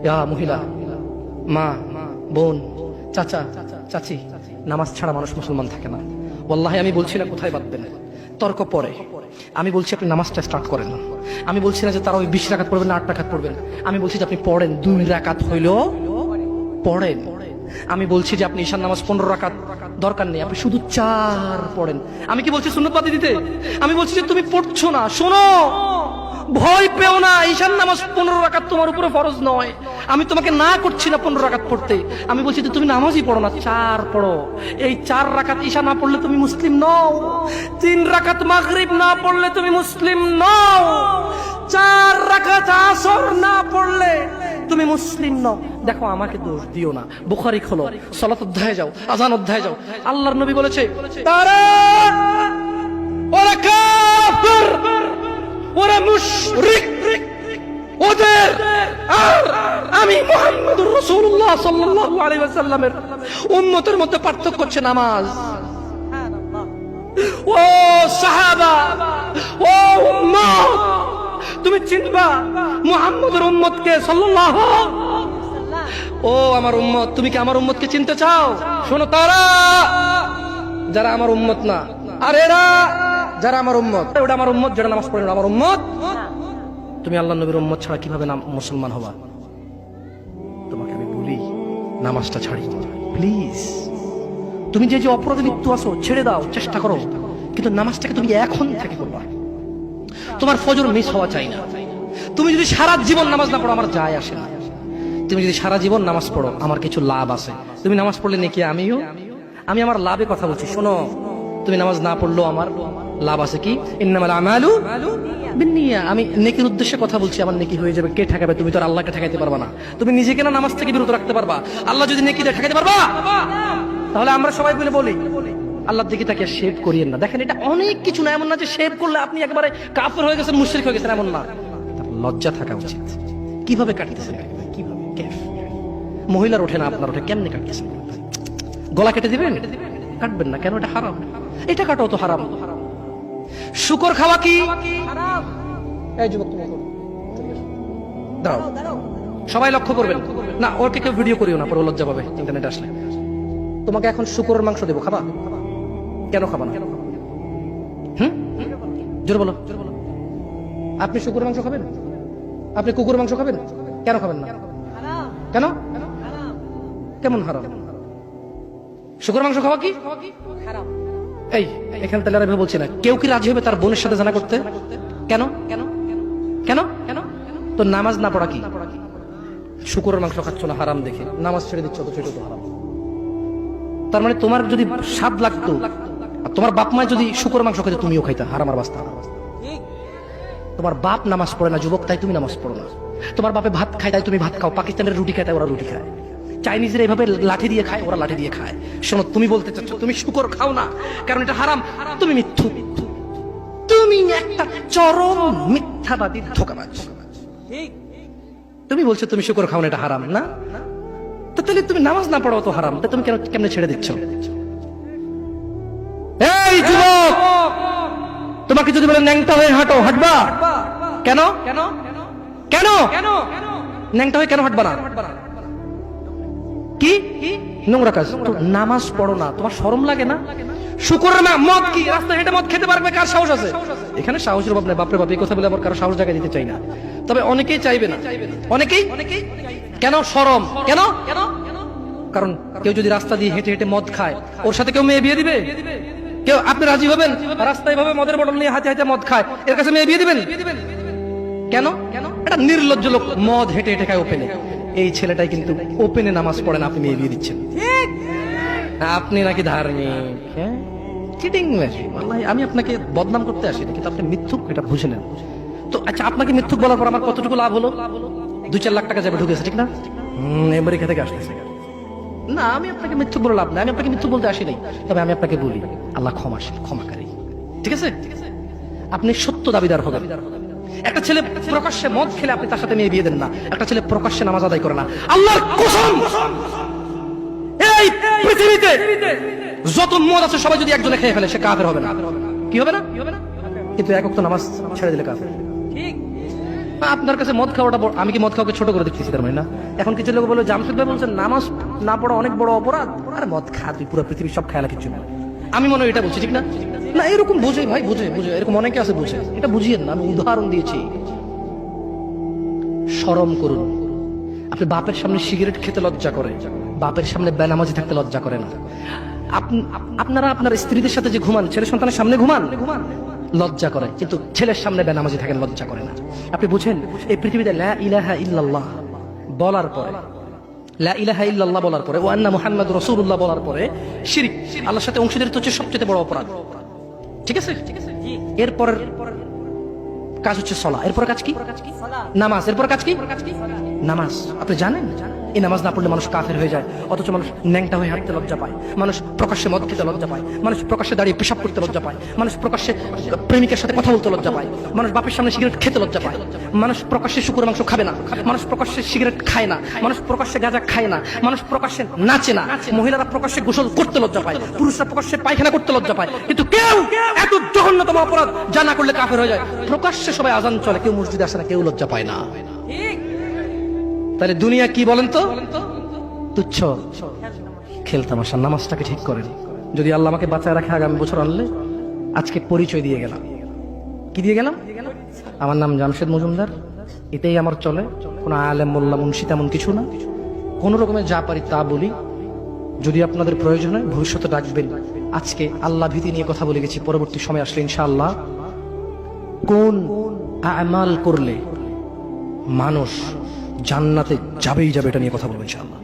ইয়া মহিলা, মা, বোন, চাচা, চাচি, নামাজ ছাড়া মানুষ মুসলমান থাকে না। ওয়াল্লাহি আমি বলছি না কোথায় বাঁধবেন, তর্ক পরে। আমি বলছি আপনি নামাজটা স্টার্ট করেন। আমি বলছি না যে তারা ওই 20 রাকাত পড়বেন না 8 রাকাত পড়বেন। আমি বলছি যে আপনি পড়েন, 2 রাকাত হইলেও পড়েন। আমি বলছি যে আপনি ঈশান নামাজ 15 রাকাত দরকার নেই, আপনি শুধু 4 পড়েন। আমি কি বলছি সুন্নত বাদ দিতে? আমি বলছি যে তুমি পড়ছো না, শোনো, ভয় পেও না, ঈশান নামাজ 15 রাকাত তোমার উপরে ফরজ নয়। আমি তোমাকে না করছি না 15 রাকাত পড়তে। আমি বলছি যে তুমি নামাজই পড়ো না, 4 পড়ো। এই 4 রাকাত ঈশা না পড়লে তুমি মুসলিম নও। 3 রাকাত মাগরিব না পড়লে তুমি মুসলিম নও। 4 রাকাত আসর না পড়লে তুমি মুসলিম নও। দেখো আমাকে দোষ দিও না, বুখারী খোলো, সালাত অধ্যায়ে যাও, আযান অধ্যায়ে যাও। আল্লাহর নবী বলেছে তারা ওরা কাফির, ওরা মুশরিক, ওদের আর আমি মুহাম্মদুর রাসূলুল্লাহ সাল্লাল্লাহু আলাইহি ওয়াসাল্লামের উম্মতের মধ্যে পার্থক্য হচ্ছে নামাজ। ও সাহাবা, ও উম্মত, তুমি চিনবা মুহাম্মদের উম্মতকে সাল্লাল্লাহু। ও আমার উম্মত, তুমি কি আমার উম্মতকে চিনতে চাও? শোনো, তারা যারা আমার উম্মত না, আর এরা যারা আমার উম্মত। ওটা আমার উম্মত যারা নামাজ পড়ে না, আমার উম্মত। তুমি আল্লাহর নবীর উম্মত ছাড়া কিভাবে মুসলমান হবা? তোমাকে আমি বলি নামাজটা ছাড়ি প্লিজ। তুমি যে যে অপরাধে লিপ্ত আছো ছেড়ে দাও, চেষ্টা করো, কিন্তু নামাজটাকে তুমি এখন থেকে করবা। তোমার ফজর মিস হওয়া চাই না। তুমি যদি সারা জীবন নামাজ না পড়ো আমার যায় আসে না। তুমি যদি সারা জীবন নামাজ পড়ো আমার কিছু লাভ আছে। তুমি নামাজ পড়লে নাকি আমি আমার লাভে কথা বলছি। শোনো, তুমি নামাজ না পড়লেও আমার লাভ আছে। কি? ইন্নামাল আমালু বিন্নিয়া। আমি নেকির উদ্দেশ্যে কথা বলছি, আমার নেকি হয়ে যাবে। কে ঠেকাবে? তুমি তো আর আল্লাহকে ঠেকাইতে পারবা না। তুমি নিজেকে না নামাজ থেকে বিরত রাখতে পারবা, আল্লাহ যদি নেকি দিয়ে ঠেকাইতে পারবা? তাহলে আমরা সবাই মিলে বলি আল্লাহর দিকে তাকিয়ে শেভ করিয়েন না। দেখেন, এটা অনেক কিছু না, এমন না যে শেভ করলে আপনি একেবারে কাফের হয়ে গেছেন, মুশরিক হয়ে গেছেন, এমন না। লজ্জা থাকা উচিত। কিভাবে কাটতেছেন? কিভাবে? মহিলার ওঠে না, আপনার ওঠে, কেমনে কাটতেছেন? গলা কেটে দিবেন? কাটবেন না কেন? এটা হারাম। এটা কাটাও তো হারাম। শুকর খাওয়া কি হারাম? এই যুবক, তুমি দাও, সবাই লক্ষ্য করবেন না, ওকে কেউ ভিডিও করিও না, পরে লজ্জা পাবে ইন্টারনেট আসলে। তোমাকে এখন শুকরের মাংস দেবো, খাবা? কেন খাবা না? জোর বলো। আপনি শুকরের মাংস খাবেন? আপনি কুকুরের মাংস খাবেন? কেন খাবেন না? কেন? কেমন হারাম? শুকরের মাংস খাওয়া কি হারাম? এই এখানে তাহলে আর বলছি না, কেউ কি রাজি হবে তার বোনের সাথে জানা করতে? কেন? কেন? কেন? কেন? তো নামাজ না পড়া কি? শুকরের মাংস খাচ্ছ না হারাম দেখে নামাজ ছেড়ে দিচ্ছ, তো সেটা তো হারাম। তার মানে তোমার যদি স্বাদ লাগতো আর তোমার বাপ মা যদি শুকরের মাংস খাইতে, তুমিও খাইতা, হারাম আর বাস্তা। তোমার বাপ নামাজ পড়ে না যুবক, তাই তুমি নামাজ পড়ো না। তোমার বাপে ভাত খায় তাই তুমি ভাত খাও। পাকিস্তানের রুটি খায় তাই ওরা রুটি খায়। চাইনিজরা এইভাবে লাঠি দিয়ে খায়, ওরা লাঠি দিয়ে খায়। শোনো, তুমি বলতে চাচ্ছ তুমি শুকর খাও না কারণ এটা হারাম, তুমি মিথ্যু। তুমি একটা চরম মিথ্যাবাদী, ধোঁকাবাজ। তুমি বলছো তুমি শুকর খাও না, এটা হারাম না? তো তাহলে তুমি নামাজ না পড়ো তো হারাম, তা তুমি কেমনে ছেড়ে দিচ্ছ? এই যুবক, তোমাকে যদি বলে ন্যাংটা হয়ে হাঁটো, হাঁটবা? কেন? কেন? কেন? ন্যাংটা হয়ে কেন হাঁটবা না? কি নোংরা কাজ? নামাজ পড়ো না, তোমার শরম লাগে না? শুকরের মদ কি রাস্তায় হেঁটে মদ খেতে পারবে? কার সাহস আছে? এখানে সাহসের অভাব নেই, বাপরে বাপ। এই কথা বলে আবার কারো সাহস জায়গায় দিতে চাই না, তবে অনেকেই চাইবে না। অনেকেই কেন? শরম। কেন? কারণ কেউ যদি রাস্তা দিয়ে হেঁটে হেঁটে মদ খায়, ওর সাথে কেউ মেয়ে বিয়ে দিবে? কেউ? আপনি রাজি হবেন রাস্তায় ভাবে মদের বটল নিয়ে হাতে হাতে মদ খায়, এর কাছে মেয়ে বিয়ে দিবেন? কেন? এটা নির্লজ্জ লোক মদ হেঁটে হেঁটে খায় ওপেনে। এই ছেলেটাই কিন্তু ওপেনে নামাজ পড়ে না, আপনি মেয়ে বিয়ে দিচ্ছেন। আপনি নাকি ধার্মিক? হ্যাঁ, চিটিং মেশিন। আমি আপনাকে বদনাম করতে আসিনি, কিন্তু আপনি মিথ্যুক, এটা বুঝে নেন তো। আচ্ছা, আপনাকে মিথ্যুক বলার পর আমার কতটুকু লাভ হলো? 2-4 লাখ টাকা যাবে ঢুকেছে, ঠিক না? আমেরিকা থেকে আসতেছে না। আমি আপনাকে মিথ্যুক বলে লাভ নাই, আমি আপনাকে মিথ্যুক বলতে আসি নাই। তবে আমি আপনাকে বলি আল্লাহ ক্ষমাশীল, ক্ষমাকারী, ঠিক আছে? আপনি সত্য দাবিদার হবেন। একটা ছেলে প্রকাশ্যে মদ খেলে আপনি তার সাথে মেয়ে বিয়ে দেন না। একটা ছেলে প্রকাশ্যে নামাজ আদায় করে না। আল্লাহর কসম, এই পৃথিবীতে যত মদ আছে সবাই যদি একজনে খেয়ে ফেলে, সে কাফের হবে না। কি হবে না? কিন্তু এক ওয়াক্ত নামাজ ছেড়ে দিলে কাফের। ঠিক। আপনার কাছে মদ খাওয়াটা আমি কি মদ খাওয়াকে ছোট করে দেখতেছি তার মানে না? এখন কিছু লোক বলে জামশেদ ভাই বলছেন নামাজ না পড়া অনেক বড় অপরাধ, আরে মদ খা তুই, পুরো পৃথিবী সব খেয়ালা কিছু না। আমি মনে হয় এটা বলছি, ঠিক না? না এরকম বুঝে ভাই, বুঝে এরকম অনেকে আছে বুঝে, এটা বুঝিয়েন না, আমি উদাহরণ দিয়েছি। শরম করুন। আপনি বাপের সামনে সিগারেট খেতে লজ্জা করে, বাপের সামনে বেনামাজি থাকতে লজ্জা করে না। আপনারা আপনার স্ত্রীদের সাথে যে ঘুমান, ছেলে সন্তানের সামনে ঘুমান, লজ্জা করে, কিন্তু ছেলের সামনে বেনামাজি থাকেন, লজ্জা করে না। আপনি বুঝেন এই পৃথিবীতে লা ইলাহা ইল্লাল্লাহ বলার পরে, লা ইলাহা ইল্লাল্লাহ বলার পরে, ওয়া আন্না মুহাম্মাদুর রাসূলুল্লাহ বলার পরে শিরক, আল্লাহর সাথে অংশীদারিত্ব হচ্ছে সবচেয়ে বড় অপরাধ। ঠিক আছে? এরপরের কাজ হচ্ছে সালাহ, এরপর কাজ কি? নামাজ। এরপর কাজ কি? নামাজ। আপনি জানেন এই নামাজ না পড়লে মানুষ কাফের হয়ে যায়, অথচ মানুষ ন্যাংটা হয়ে হাঁটতে লজ্জা পায়, মানুষ প্রকাশ্যে মদ খেতে লজ্জা পায়, মানুষ প্রকাশ্যে দাঁড়িয়ে পেশাব করতে লজ্জা পায়, মানুষ প্রকাশ্যে প্রেমিকের সাথে কথা বলতে লজ্জা পায়, মানুষ বাপের সামনে সিগারেট খেতে লজ্জা পায়, মানুষ প্রকাশ্যে শুকর মাংস খাবে না, মানুষ প্রকাশ্যে সিগারেট খায় না, মানুষ প্রকাশ্যে গাঁজা খায় না, মানুষ প্রকাশ্যে নাচে না, মহিলারা প্রকাশ্যে গোসল করতে লজ্জা পায়, পুরুষরা প্রকাশ্যে পায়খানা করতে লজ্জা পায়, কিন্তু কেউ এত জঘন্যতম অপরাধ যা না করলে কাফের হয়ে যায়, প্রকাশ্যে সবাই আজান চলে, কেউ মসজিদে আসে না, কেউ লজ্জা পায় না। তাহলে দুনিয়া কি বলেন তো? তুচ্ছ খেলতামাশা। নামাজটাকে ঠিক করেন। যদি আল্লাহ আমাকে বাঁচায় রাখে আগামী বছর আনলে, আজকে পরিচয় দিয়ে গেলাম। কি দিয়ে গেলাম? আমার নাম জামশেদ মজুমদার, এটাই আমার চলে, কোনো আলেম মোল্লা মুন্সি তেমন কিছু না, কোন রকমের যা পারি তা বলি। যদি আপনাদের প্রয়োজন হয় ভবিষ্যতে ডাকবেন। আজকে আল্লাহ ভীতি নিয়ে কথা বলে গেছি, পরবর্তী সময় আসলে ইনশাআল্লাহ কোন আমাল করলে মানুষ জান্নাতে যাবেই যাবে এটা নিয়ে কথা বলবো ইনশাআল্লাহ।